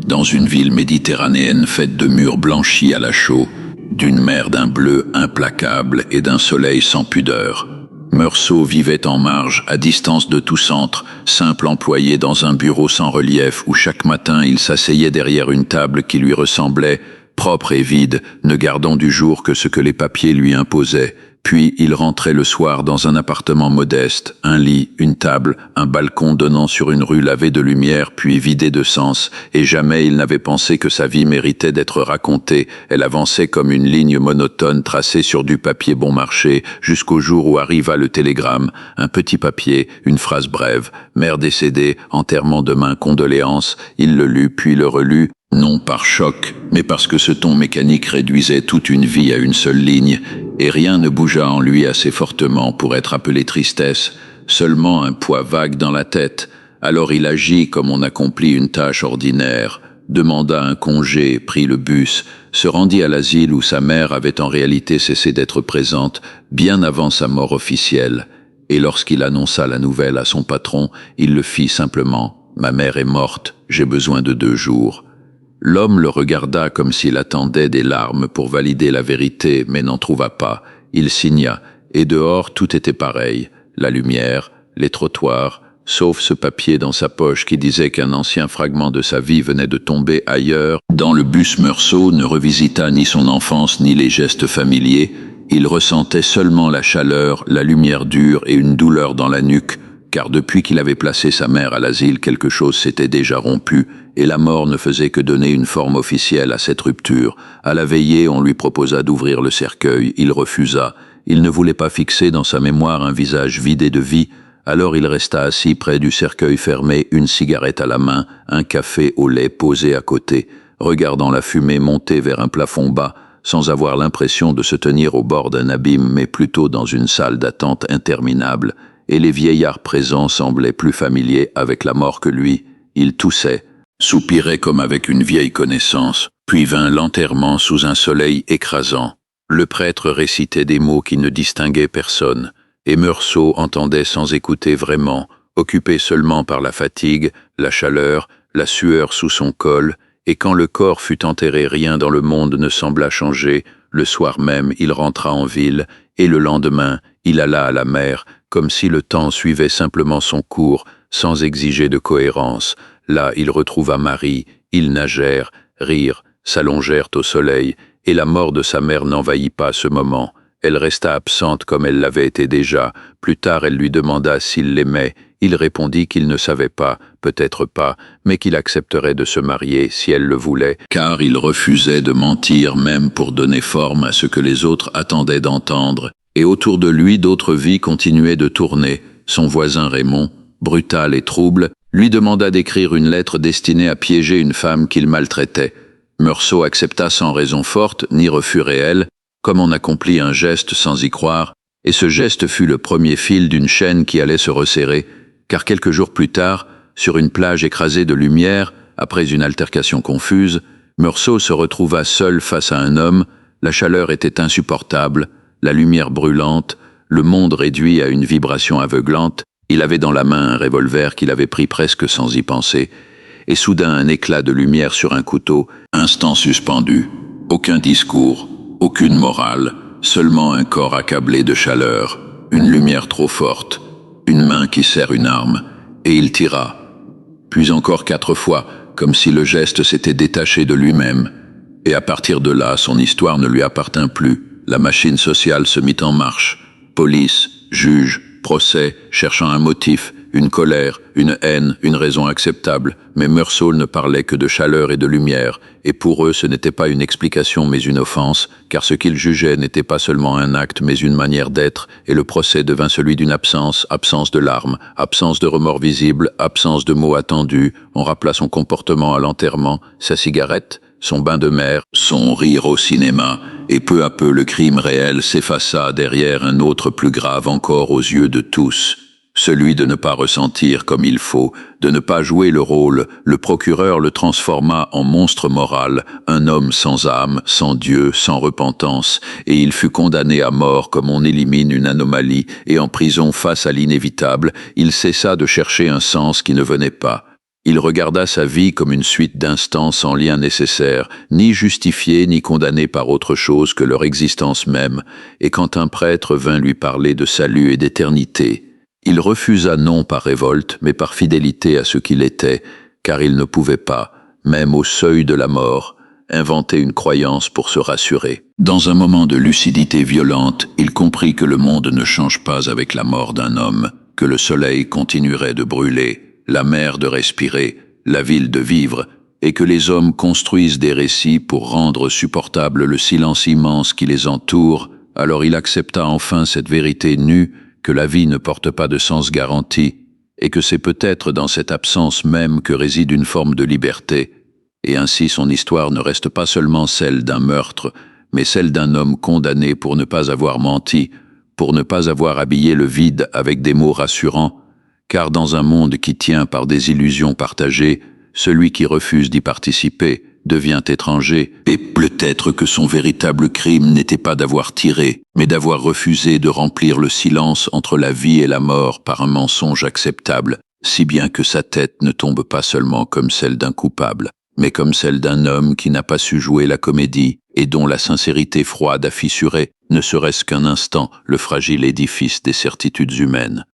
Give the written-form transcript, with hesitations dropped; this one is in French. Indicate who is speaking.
Speaker 1: dans une ville méditerranéenne faite de murs blanchis à la chaux, d'une mer d'un bleu implacable et d'un soleil sans pudeur. Meursault vivait en marge, à distance de tout centre, simple employé dans un bureau sans relief où chaque matin il s'asseyait derrière une table qui lui ressemblait, propre et vide, ne gardant du jour que ce que les papiers lui imposaient. Puis il rentrait le soir dans un appartement modeste, un lit, une table, un balcon donnant sur une rue lavée de lumière puis vidée de sens, et jamais il n'avait pensé que sa vie méritait d'être racontée. Elle avançait comme une ligne monotone tracée sur du papier bon marché, jusqu'au jour où arriva le télégramme, un petit papier, une phrase brève, mère décédée, enterrement demain, condoléances. Il le lut puis le relut, non par choc, mais parce que ce ton mécanique réduisait toute une vie à une seule ligne, et rien ne bougea en lui assez fortement pour être appelé tristesse, seulement un poids vague dans la tête. Alors il agit comme on accomplit une tâche ordinaire, demanda un congé, prit le bus, se rendit à l'asile où sa mère avait en réalité cessé d'être présente, bien avant sa mort officielle. Et lorsqu'il annonça la nouvelle à son patron, il le fit simplement. « Ma mère est morte, j'ai besoin de 2 jours. » L'homme le regarda comme s'il attendait des larmes pour valider la vérité, mais n'en trouva pas. Il signa, et dehors tout était pareil. La lumière, les trottoirs, sauf ce papier dans sa poche qui disait qu'un ancien fragment de sa vie venait de tomber ailleurs. Dans le bus, Meursault ne revisita ni son enfance ni les gestes familiers. Il ressentait seulement la chaleur, la lumière dure et une douleur dans la nuque, car depuis qu'il avait placé sa mère à l'asile, quelque chose s'était déjà rompu, et la mort ne faisait que donner une forme officielle à cette rupture. À la veillée, on lui proposa d'ouvrir le cercueil. Il refusa. Il ne voulait pas fixer dans sa mémoire un visage vidé de vie. Alors il resta assis près du cercueil fermé, une cigarette à la main, un café au lait posé à côté, regardant la fumée monter vers un plafond bas, sans avoir l'impression de se tenir au bord d'un abîme, mais plutôt dans une salle d'attente interminable. Et les vieillards présents semblaient plus familiers avec la mort que lui. Il toussait, soupirait comme avec une vieille connaissance, puis vint l'enterrement sous un soleil écrasant. Le prêtre récitait des mots qui ne distinguaient personne, et Meursault entendait sans écouter vraiment, occupé seulement par la fatigue, la chaleur, la sueur sous son col, et quand le corps fut enterré, rien dans le monde ne sembla changer. Le soir même, il rentra en ville, et le lendemain, il alla à la mer, comme si le temps suivait simplement son cours, sans exiger de cohérence. Là, il retrouva Marie, ils nagèrent, rirent, s'allongèrent au soleil, et la mort de sa mère n'envahit pas ce moment. Elle resta absente comme elle l'avait été déjà. Plus tard, elle lui demanda s'il l'aimait. Il répondit qu'il ne savait pas, peut-être pas, mais qu'il accepterait de se marier si elle le voulait, car il refusait de mentir même pour donner forme à ce que les autres attendaient d'entendre. Et autour de lui, d'autres vies continuaient de tourner. Son voisin Raymond, brutal et trouble, lui demanda d'écrire une lettre destinée à piéger une femme qu'il maltraitait. Meursault accepta sans raison forte, ni refus réel, comme on accomplit un geste sans y croire, et ce geste fut le premier fil d'une chaîne qui allait se resserrer, car quelques jours plus tard, sur une plage écrasée de lumière, après une altercation confuse, Meursault se retrouva seul face à un homme. La chaleur était insupportable, la lumière brûlante, le monde réduit à une vibration aveuglante. Il avait dans la main un revolver qu'il avait pris presque sans y penser, et soudain un éclat de lumière sur un couteau, instant suspendu. Aucun discours, aucune morale, seulement un corps accablé de chaleur, une lumière trop forte, une main qui serre une arme, et il tira. Puis encore 4 fois, comme si le geste s'était détaché de lui-même. Et à partir de là, son histoire ne lui appartint plus. La machine sociale se mit en marche. Police, juge, procès, cherchant un motif, une colère, une haine, une raison acceptable. Mais Meursault ne parlait que de chaleur et de lumière, et pour eux ce n'était pas une explication mais une offense, car ce qu'ils jugeaient n'était pas seulement un acte mais une manière d'être, et le procès devint celui d'une absence, absence de larmes, absence de remords visibles, absence de mots attendus. On rappela son comportement à l'enterrement, sa cigarette, son bain de mer, son rire au cinéma, et peu à peu le crime réel s'effaça derrière un autre plus grave encore aux yeux de tous. Celui de ne pas ressentir comme il faut, de ne pas jouer le rôle. Le procureur le transforma en monstre moral, un homme sans âme, sans Dieu, sans repentance, et il fut condamné à mort comme on élimine une anomalie, et en prison face à l'inévitable, il cessa de chercher un sens qui ne venait pas. Il regarda sa vie comme une suite d'instants sans lien nécessaire, ni justifiés ni condamnés par autre chose que leur existence même, et quand un prêtre vint lui parler de salut et d'éternité, il refusa non par révolte, mais par fidélité à ce qu'il était, car il ne pouvait pas, même au seuil de la mort, inventer une croyance pour se rassurer. Dans un moment de lucidité violente, il comprit que le monde ne change pas avec la mort d'un homme, que le soleil continuerait de brûler, la mer de respirer, la ville de vivre, et que les hommes construisent des récits pour rendre supportable le silence immense qui les entoure. Alors il accepta enfin cette vérité nue, que la vie ne porte pas de sens garanti, et que c'est peut-être dans cette absence même que réside une forme de liberté, et ainsi son histoire ne reste pas seulement celle d'un meurtre, mais celle d'un homme condamné pour ne pas avoir menti, pour ne pas avoir habillé le vide avec des mots rassurants, car dans un monde qui tient par des illusions partagées, celui qui refuse d'y participer devient étranger, et peut-être que son véritable crime n'était pas d'avoir tiré, mais d'avoir refusé de remplir le silence entre la vie et la mort par un mensonge acceptable, si bien que sa tête ne tombe pas seulement comme celle d'un coupable, mais comme celle d'un homme qui n'a pas su jouer la comédie et dont la sincérité froide a fissuré, ne serait-ce qu'un instant, le fragile édifice des certitudes humaines.